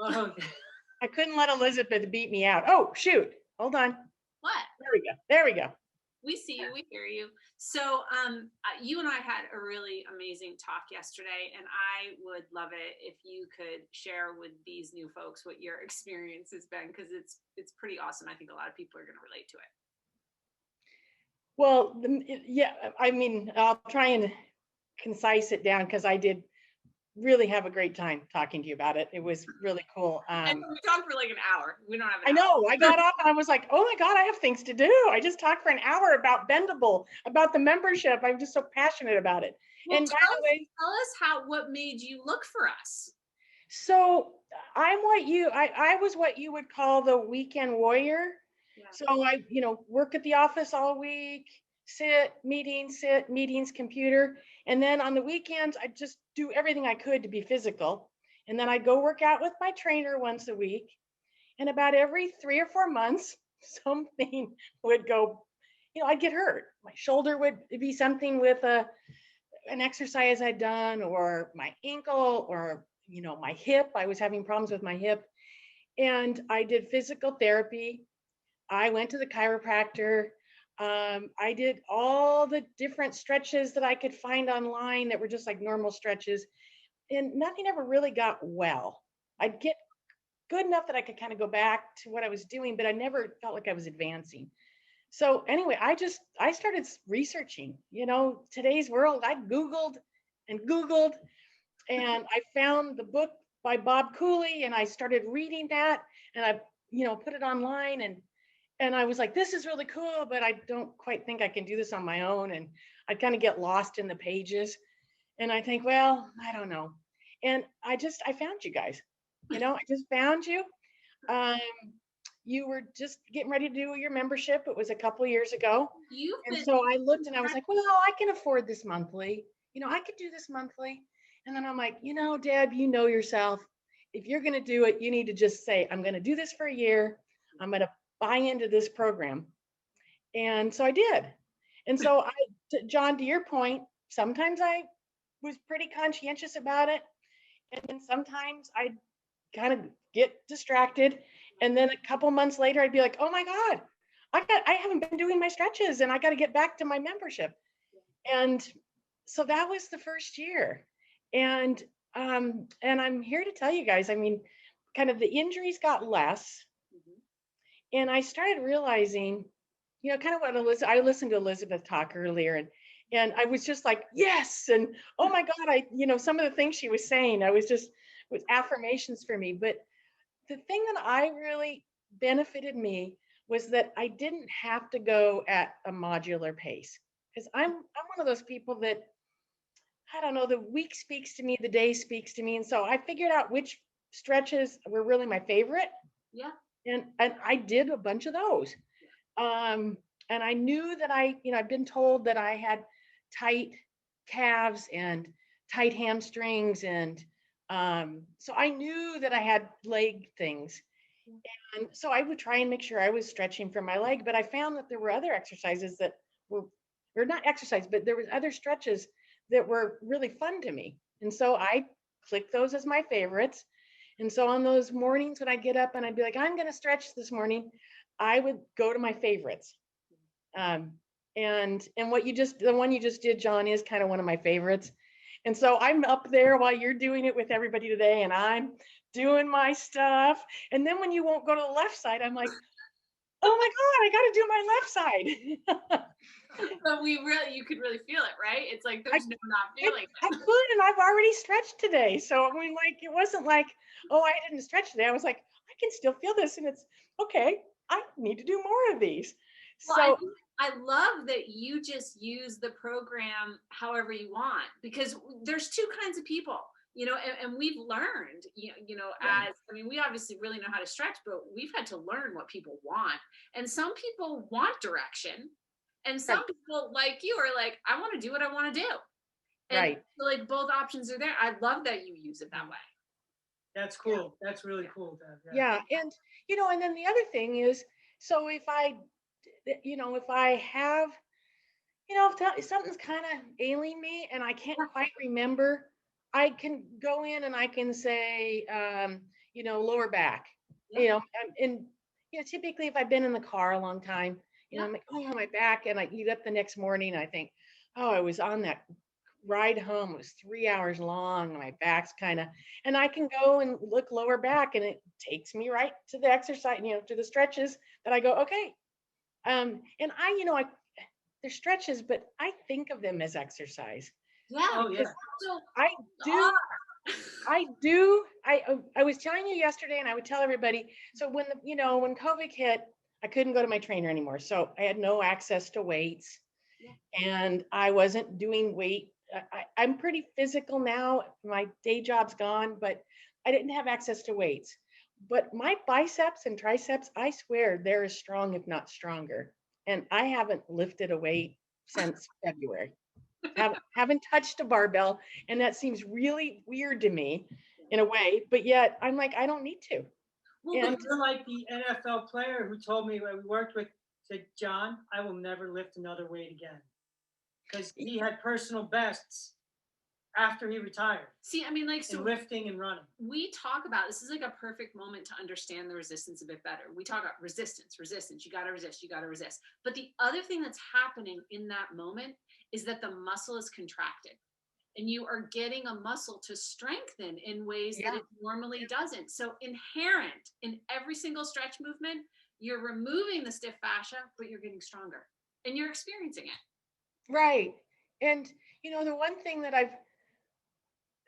Oh, I couldn't let Elizabeth beat me out. Oh, shoot. Hold on. what? There we go. There we go. We see you, we hear you. So, you and I had a really amazing talk yesterday, and I would love it if you could share with these new folks what your experience has been, because it's pretty awesome. I think a lot of people are going to relate to it. Well, yeah, I mean, I'll try and concise it down because I did really have a great time talking to you about it. It was really cool. And we talked for like an hour. We don't have an I hour. know. I got off and I was like, oh my God, I have things to do. I just talked for an hour about Bendable, about the membership. I'm just so passionate about it. Well, And by the way, tell us what made you look for us. so I was what you would call the weekend warrior. Yeah. So I, work at the office all week, sit, meetings, computer. And then on the weekends, I just do everything I could to be physical. And then I'd go work out with my trainer once a week. And about every 3 or 4 months, something would go, I'd get hurt. My shoulder would be something with an exercise I'd done, or my ankle, or, my hip. I was having problems with my hip. And I did physical therapy. I went to the chiropractor. I did all the different stretches that I could find online that were just like normal stretches. And nothing ever really got well. I'd get good enough that I could kind of go back to what I was doing, but I never felt like I was advancing. So anyway, I started researching, today's world. I Googled and Googled, and I found the book by Bob Cooley, and I started reading that, and I, put it online, and I was like, this is really cool, but I don't quite think I can do this on my own. And I kind of get lost in the pages. And I think, well, I don't know. And I found you guys, I just found you. Um, you were just getting ready to do your membership. It was a couple years ago. You've And been so I looked and I was like, well, I can afford this monthly. I could do this monthly. And then I'm like, Deb, you know yourself. If you're going to do it, you need to just say, I'm going to do this for a year. I'm going to buy into this program. And so I did. And so John, to your point, sometimes I was pretty conscientious about it. And then sometimes I'd kind of get distracted. And then a couple months later, I'd be like, oh my God, I haven't been doing my stretches and I got to get back to my membership. And so that was the first year. And I'm here to tell you guys, I mean, kind of the injuries got less. And I started realizing, kind of what I listened to Elizabeth talk earlier, and I was just like, yes. And oh my God, some of the things she was saying, was affirmations for me. But the thing that I really benefited me was that I didn't have to go at a modular pace, because I'm one of those people that, I don't know, the week speaks to me, the day speaks to me. And so I figured out which stretches were really my favorite. Yeah. And I did a bunch of those. And I knew that I'd been told that I had tight calves and tight hamstrings. And so I knew that I had leg things. And so I would try and make sure I was stretching for my leg, but I found that there were other exercises that were, or not exercise, but there was other stretches that were really fun to me. And so I clicked those as my favorites. And so on those mornings when I get up and I'd be like, I'm going to stretch this morning, I would go to my favorites. And the one you just did, John, is kind of one of my favorites. And so I'm up there while you're doing it with everybody today, and I'm doing my stuff. And then when you won't go to the left side, I'm like, oh my God, I got to do my left side. But you could really feel it, right? It's like there's no not feeling it. I could, and I've already stretched today. So I mean, like, it wasn't like, oh, I didn't stretch today. I was like, I can still feel this, and it's okay. I need to do more of these. Well, So I love that you just use the program however you want, because there's two kinds of people, and we've learned, as, I mean, we obviously really know how to stretch, but we've had to learn what people want. And some people want direction, and some people like you are like, I want to do what I want to do. And right. so, like, both options are there. I love that you use it that way. That's cool. Yeah. That's really cool, Deb. Yeah. And, and then the other thing is, so if I have, if something's kind of ailing me and I can't quite remember, I can go in and I can say, lower back, Yeah. and typically if I've been in the car a long time, I'm like, oh, my back, and I get up the next morning, and I think, oh, I was on that ride home. It was 3 hours long. And my back's and I can go and look lower back, and it takes me right to the exercise, to the stretches that I go, okay. And they're stretches, but I think of them as exercise. Yeah. Oh, yeah. So I do. I do. I was telling you yesterday, and I would tell everybody. So when COVID hit, I couldn't go to my trainer anymore. So I had no access to weights, and I wasn't doing weight. I'm pretty physical now. My day job's gone, but I didn't have access to weights. But my biceps and triceps, I swear, they're as strong, if not stronger. And I haven't lifted a weight since February. Haven't touched a barbell, and that seems really weird to me in a way, but yet I'm like, I don't need to. Well, And you're like the NFL player who told me when we worked with, said, John, I will never lift another weight again. Because he had personal bests after he retired see, I mean, like, so in lifting and running. we talk about this is like a perfect moment to understand the resistance a bit better. We talk about resistance. You got to resist. You got to resist. But the other thing that's happening in that moment is that the muscle is contracted, and you are getting a muscle to strengthen in ways that it normally doesn't. So inherent in every single stretch movement, you're removing the stiff fascia, but you're getting stronger, and you're experiencing it. right. And the one thing that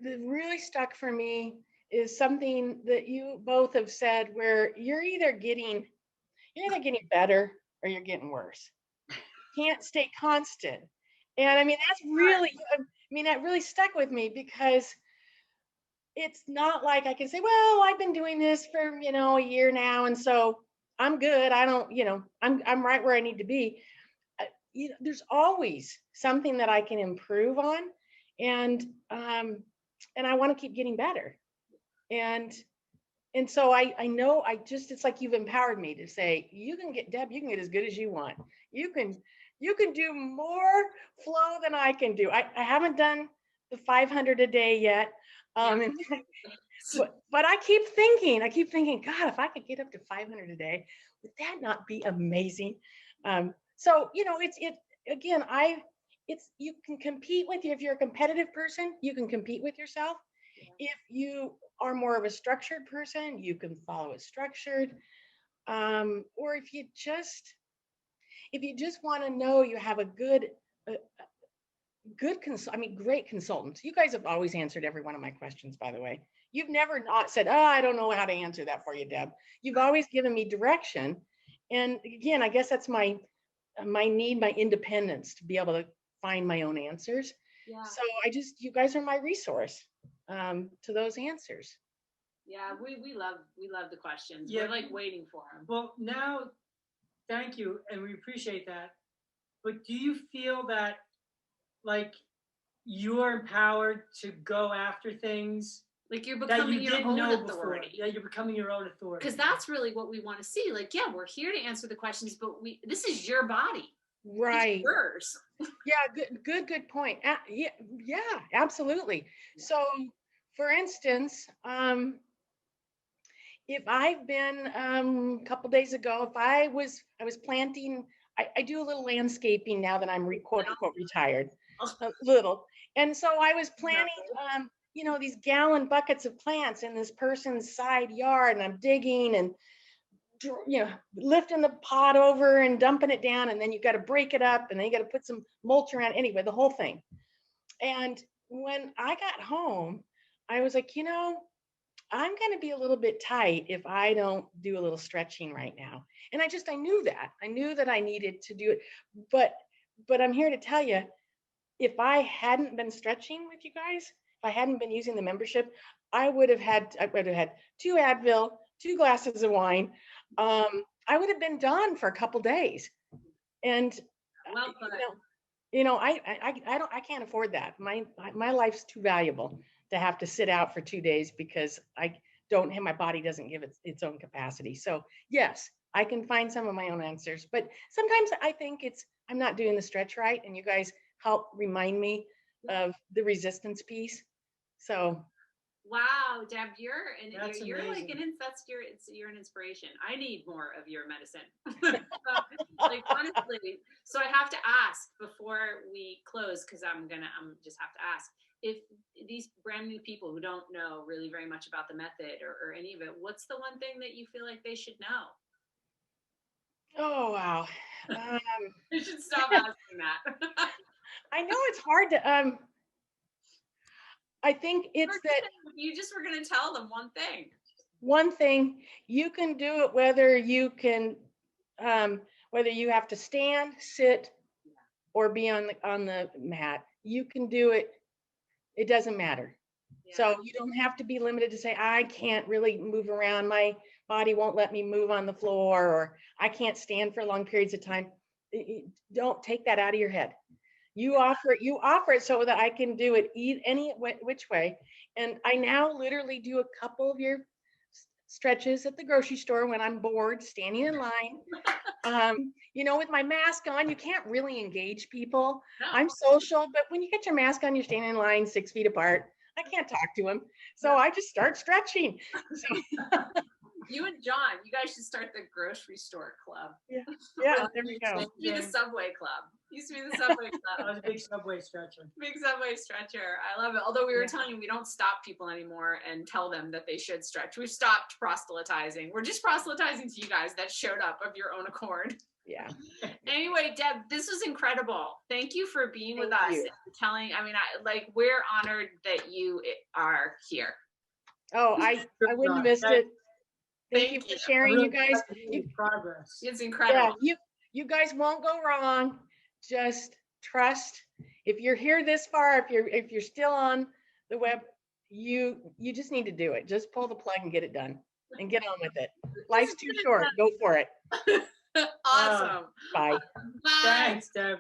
really stuck for me is something that you both have said, where you're either getting better or you're getting worse. Can't stay constant. And I mean, that really stuck with me, because it's not like I can say, well, I've been doing this for, a year now, and so I'm good. I don't, I'm right where I need to be. There's always something that I can improve on, and I want to keep getting better. And so I know, it's like you've empowered me to say, Deb, you can get as good as you want. You can do more flow than I can do. I haven't done the 500 a day yet. But I keep thinking, God, if I could get up to 500 a day, would that not be amazing? So, you can compete if you're a competitive person, you can compete with yourself. If you are more of a structured person, you can follow it structured. Or if you just want to know you have a great consultants. You guys have always answered every one of my questions, by the way. You've never not said, oh, I don't know how to answer that for you, Deb. You've always given me direction. And again, I guess that's my independence to be able to find my own answers. Yeah. So you guys are my resource to those answers. Yeah, we love the questions. Yeah. We're like waiting for them. Well, now, thank you, and we appreciate that. But do you feel that, like, you're empowered to go after things Like you're that becoming you your didn't own know before? authority. Yeah, you're becoming your own authority. Because that's really what we want to see. Like, yeah, we're here to answer the questions, but this is your body. Right. It's yours. Yeah, good point. Yeah, absolutely. So, for instance, if I've been a couple days ago, if I was planting, I do a little landscaping now that I'm quote unquote retired, a little, and so I was planting these gallon buckets of plants in this person's side yard, and I'm digging and lifting the pot over and dumping it down, and then you got to break it up, and then you got to put some mulch around. Anyway, the whole thing. And when I got home, I was like, I'm going to be a little bit tight if I don't do a little stretching right now. And I knew that. I knew that I needed to do it. But I'm here to tell you, if I hadn't been stretching with you guys, if I hadn't been using the membership, I would have had 2 Advil, 2 glasses of wine. I would have been done for a couple days. And Well put. I can't afford that. My life's too valuable to have to sit out for 2 days because my body doesn't give its own capacity. So yes, I can find some of my own answers, but sometimes I think I'm not doing the stretch right, and you guys help remind me of the resistance piece. So Wow, Deb, you're That's you're like amazing. you're an inspiration. I need more of your medicine. Like honestly, so I have to ask before we close because I'm just have to ask if these brand new people who don't know really very much about the method or any of it, what's the one thing that you feel like they should know? Oh, wow. You should stop asking that. I know it's hard to, I think it's that You just were going to tell them one thing. one thing, you can do it whether you can, whether you have to stand, sit, or be on the mat. You can do it. It doesn't matter. Yeah. So you don't have to be limited to say, I can't really move around. My body won't let me move on the floor, or I can't stand for long periods of time. Don't take that out of your head. You offer it so that I can do it any which way. And I now literally do a couple of your stretches at the grocery store when I'm bored, standing in line. With my mask on, you can't really engage people. No. I'm social, but when you get your mask on, you're standing in line 6 feet apart. I can't talk to them. So I just start stretching. So You and John, you guys should start the grocery store club. yeah, there we go. It used to be the Subway Club. Used to be the Subway I Club. was a big Subway stretcher. Big Subway stretcher. I love it. Although we were telling you we don't stop people anymore and tell them that they should stretch. We've stopped proselytizing. We're just proselytizing to you guys that showed up of your own accord. Yeah. Anyway, Deb, this was incredible. Thank you for being with Thank us you. and telling. I mean, we're honored that you are here. Oh, I wouldn't have missed it. Thank you for sharing, Really you guys. Progress. It's incredible. Yeah, you guys won't go wrong. Just trust. If you're here this far, if you're still on the web, you just need to do it. Just pull the plug and get it done and get on with it. Life's too short. Go for it. Awesome. Bye. Bye. Thanks, Deb.